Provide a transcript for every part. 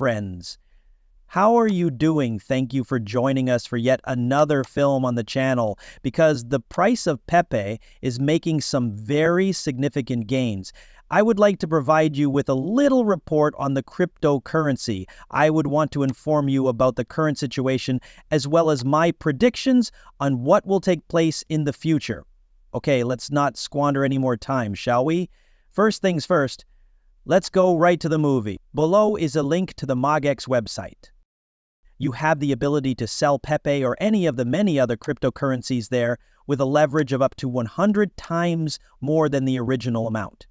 friends. How are you doing? Thank you for joining us for yet another film on the channel, because the price of Pepe is making some very significant gains. I would like to provide you with a little report on the cryptocurrency. I would want to inform you about the current situation as well as my predictions on what will take place in the future. Okay, let's not squander any more time, shall we? First things first, let's go right to the movie. Below is a link to the MogX website. You have the ability to sell Pepe or any of the many other cryptocurrencies there with a leverage of up to 100 times more than the original amount.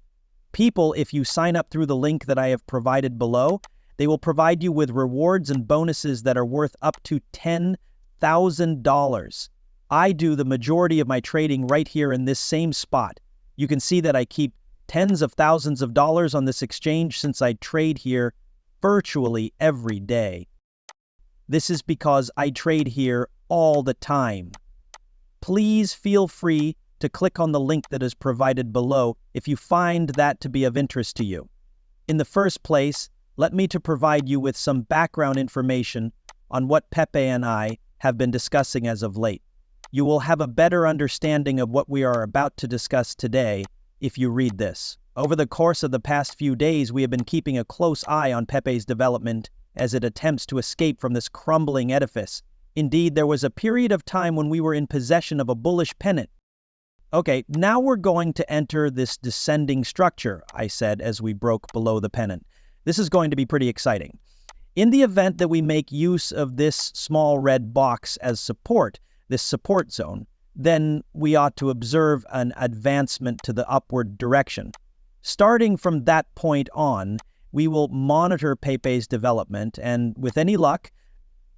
People, if you sign up through the link that I have provided below, they will provide you with rewards and bonuses that are worth up to $10,000. I do the majority of my trading right here in this same spot. You can see that I keep tens of thousands of dollars on this exchange since I trade here virtually every day. This is because I trade here all the time. Please feel free to click on the link that is provided below if you find that to be of interest to you. In the first place, let me to provide you with some background information on what Pepe and I have been discussing as of late. You will have a better understanding of what we are about to discuss today if you read this. Over the course of the past few days, we have been keeping a close eye on Pepe's development as it attempts to escape from this crumbling edifice. Indeed, there was a period of time when we were in possession of a bullish pennant. Okay, now we're going to enter this descending structure, I said as we broke below the pennant. This is going to be pretty exciting. In the event that we make use of this small red box as support, this support zone, then we ought to observe an advancement to the upward direction. Starting from that point on, we will monitor Pepe's development and, with any luck,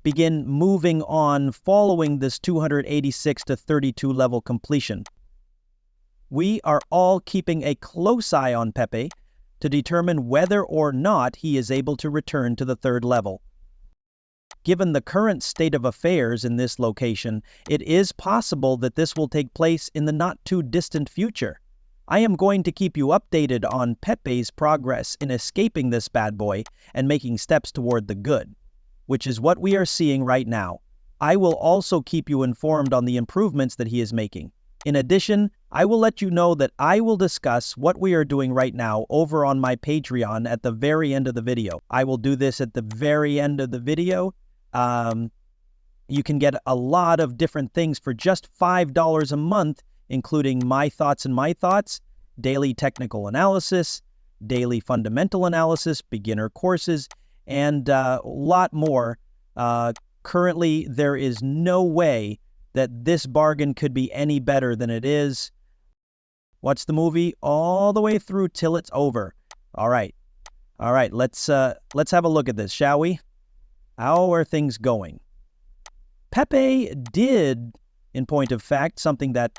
begin moving on following this 286 to 32 level completion. We are all keeping a close eye on Pepe to determine whether or not he is able to return to the third level. Given the current state of affairs in this location, it is possible that this will take place in the not-too-distant future. I am going to keep you updated on Pepe's progress in escaping this bad boy and making steps toward the good, which is what we are seeing right now. I will also keep you informed on the improvements that he is making. In addition, I will let you know that I will discuss what we are doing right now over on my Patreon at the very end of the video. I will do this at the very end of the video. You can get a lot of different things for just $5 a month, including my thoughts and my thoughts, daily technical analysis, daily fundamental analysis, beginner courses, and a lot more. Currently, there is no way that this bargain could be any better than it is. Watch the movie all the way through till it's over. All right, let's have a look at this, shall we? How are things going? Pepe did, in point of fact, something that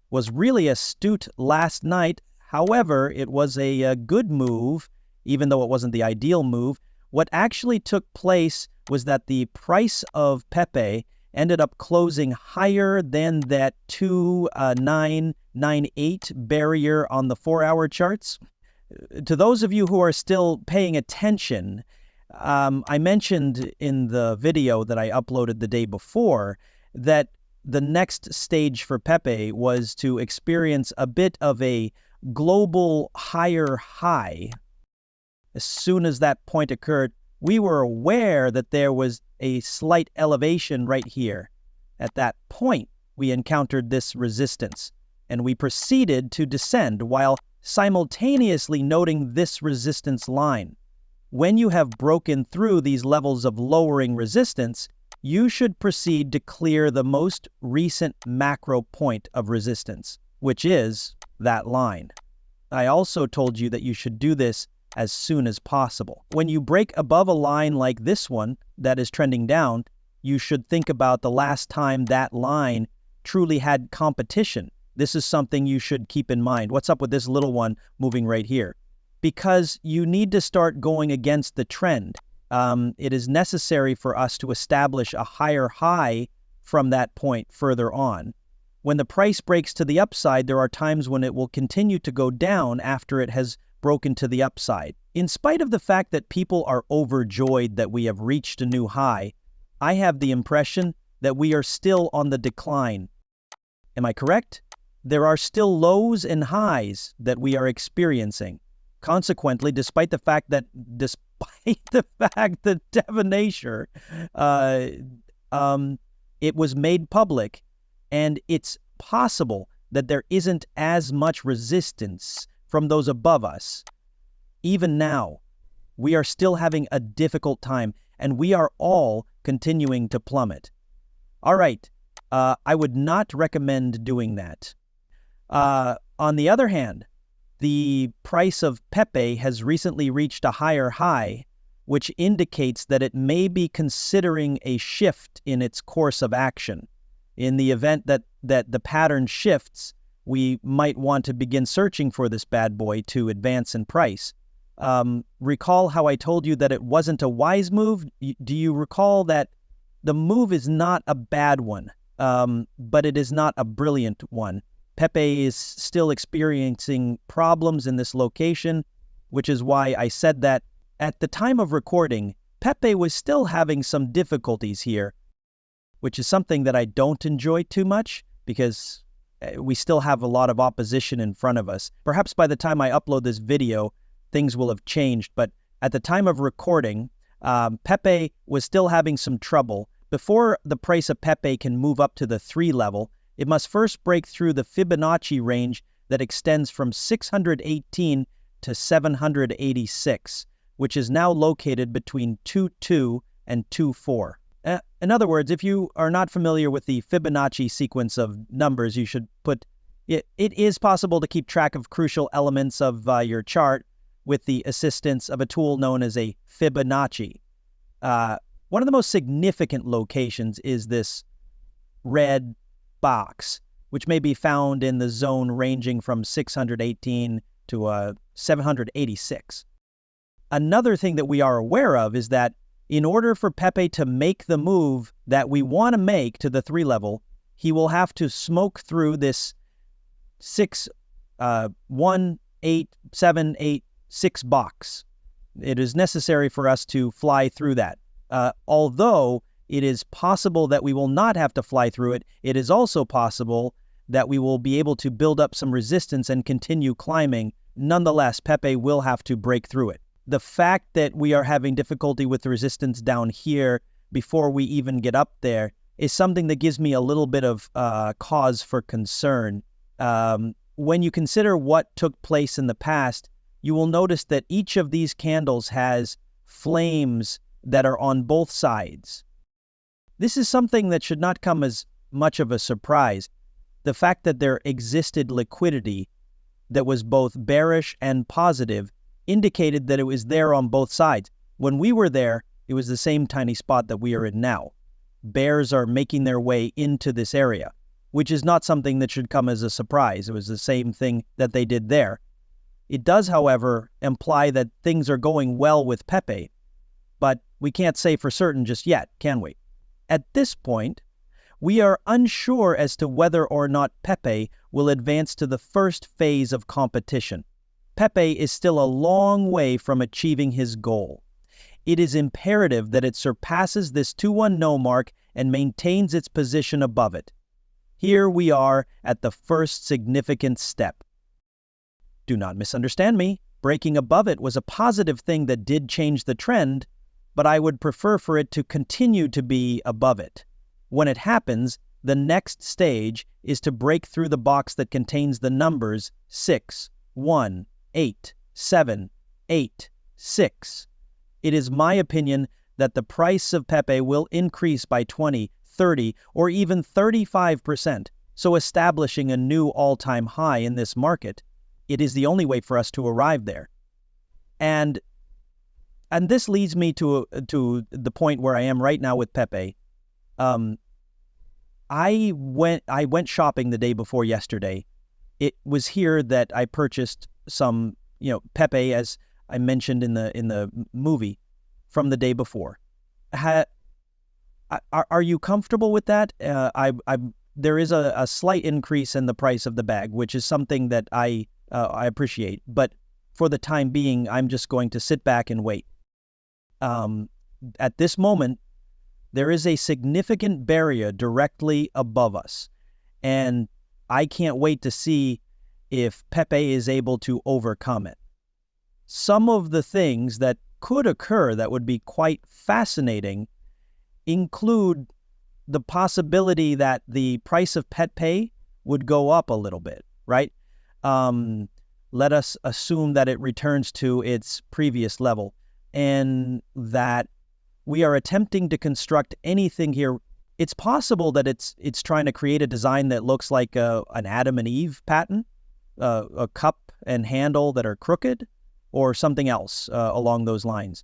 was really astute last night. However, it was a good move, even though it wasn't the ideal move. What actually took place was that the price of Pepe ended up closing higher than that 2998 barrier on the 4-hour charts. To those of you who are still paying attention, I mentioned in the video that I uploaded the day before that the next stage for Pepe was to experience a bit of a global higher high. As soon as that point occurred, we were aware that there was a slight elevation right here. At that point, we encountered this resistance, and we proceeded to descend while simultaneously noting this resistance line. When you have broken through these levels of lowering resistance, you should proceed to clear the most recent macro point of resistance, which is that line. I also told you that you should do this as soon as possible. When you break above a line like this one that is trending down, you should think about the last time that line truly had competition. This is something you should keep in mind. What's up with this little one moving right here? Because you need to start going against the trend. It is necessary for us to establish a higher high from that point further on. When the price breaks to the upside, there are times when it will continue to go down after it has broken to the upside. In spite of the fact that people are overjoyed that we have reached a new high, I have the impression that we are still on the decline. Am I correct? There are still lows and highs that we are experiencing. Consequently, despite the fact that Divination, it was made public, and it's possible that there isn't as much resistance from those above us. Even now, we are still having a difficult time, and we are all continuing to plummet. All right, I would not recommend doing that. On the other hand, the price of Pepe has recently reached a higher high, which indicates that it may be considering a shift in its course of action. In the event that the pattern shifts, we might want to begin searching for this bad boy to advance in price. Recall how I told you that it wasn't a wise move? Do you recall that the move is not a bad one, but it is not a brilliant one? Pepe is still experiencing problems in this location, which is why I said that at the time of recording, Pepe was still having some difficulties here, which is something that I don't enjoy too much because we still have a lot of opposition in front of us. Perhaps by the time I upload this video, things will have changed, but at the time of recording, Pepe was still having some trouble. Before the price of Pepe can move up to the 3 level, it must first break through the Fibonacci range that extends from 618 to 786, which is now located between 2.2 and 2.4. In other words, if you are not familiar with the Fibonacci sequence of numbers, you should put it. It is possible to keep track of crucial elements of your chart with the assistance of a tool known as a Fibonacci. One of the most significant locations is this red box, which may be found in the zone ranging from 618 to 786. Another thing that we are aware of is that in order for Pepe to make the move that we want to make to the 3 level, he will have to smoke through this 18786 box. It is necessary for us to fly through that. Although it is possible that we will not have to fly through it, it is also possible that we will be able to build up some resistance and continue climbing. Nonetheless, Pepe will have to break through it. The fact that we are having difficulty with the resistance down here before we even get up there is something that gives me a little bit of cause for concern. When you consider what took place in the past, you will notice that each of these candles has flames that are on both sides. This is something that should not come as much of a surprise. The fact that there existed liquidity that was both bearish and positive indicated that it was there on both sides. When we were there, it was the same tiny spot that we are in now. Bears are making their way into this area, which is not something that should come as a surprise. It was the same thing that they did there. It does, however, imply that things are going well with Pepe, but we can't say for certain just yet, can we? At this point, we are unsure as to whether or not Pepe will advance to the first phase of competition. Pepe is still a long way from achieving his goal. It is imperative that it surpasses this 2-1-0 mark and maintains its position above it. Here we are at the first significant step. Do not misunderstand me. Breaking above it was a positive thing that did change the trend, but I would prefer for it to continue to be above it. When it happens, the next stage is to break through the box that contains the numbers 6, 1, 8, 7, 8, 6. It is my opinion that the price of Pepe will increase by 20, 30, or even 35%, so establishing a new all-time high in this market. It is the only way for us to arrive there. And this leads me to the point where I am right now with Pepe. I went shopping the day before yesterday. It was here that I purchased some, Pepe, as I mentioned in the movie, from the day before. Are you comfortable with that? There is a slight increase in the price of the bag, which is something that I appreciate. But for the time being, I'm just going to sit back and wait. At this moment, there is a significant barrier directly above us, and I can't wait to see if Pepe is able to overcome it. Some of the things that could occur that would be quite fascinating include the possibility that the price of Pepe would go up a little bit, right? Let us assume that it returns to its previous level, and that we are attempting to construct anything here. It's possible that it's trying to create a design that looks like an Adam and Eve pattern, a cup and handle that are crooked, or something else along those lines.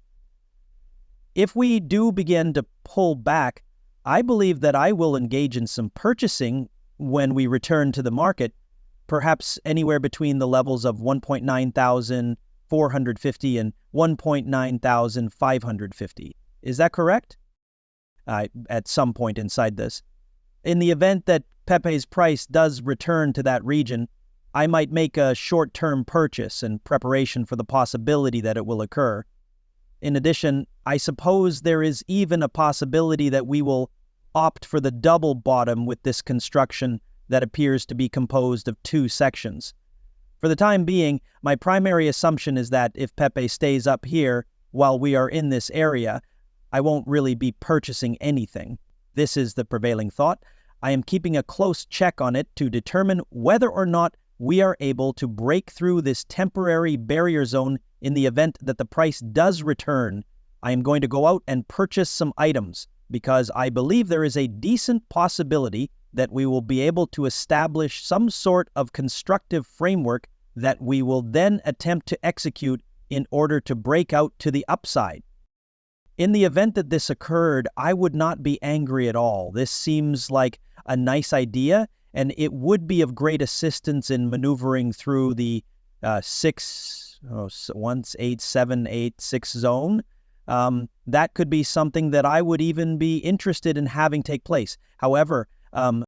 If we do begin to pull back, I believe that I will engage in some purchasing when we return to the market, perhaps anywhere between the levels of 1.9450 and 1.9550. Is that correct? At some point inside this. In the event that Pepe's price does return to that region, I might make a short-term purchase in preparation for the possibility that it will occur. In addition, I suppose there is even a possibility that we will opt for the double bottom with this construction that appears to be composed of two sections. For the time being, my primary assumption is that if Pepe stays up here while we are in this area, I won't really be purchasing anything. This is the prevailing thought. I am keeping a close check on it to determine whether or not we are able to break through this temporary barrier zone in the event that the price does return. I am going to go out and purchase some items because I believe there is a decent possibility that we will be able to establish some sort of constructive framework that we will then attempt to execute in order to break out to the upside. In the event that this occurred, I would not be angry at all. This seems like a nice idea, and it would be of great assistance in maneuvering through the 876 zone. That could be something that I would even be interested in having take place. However,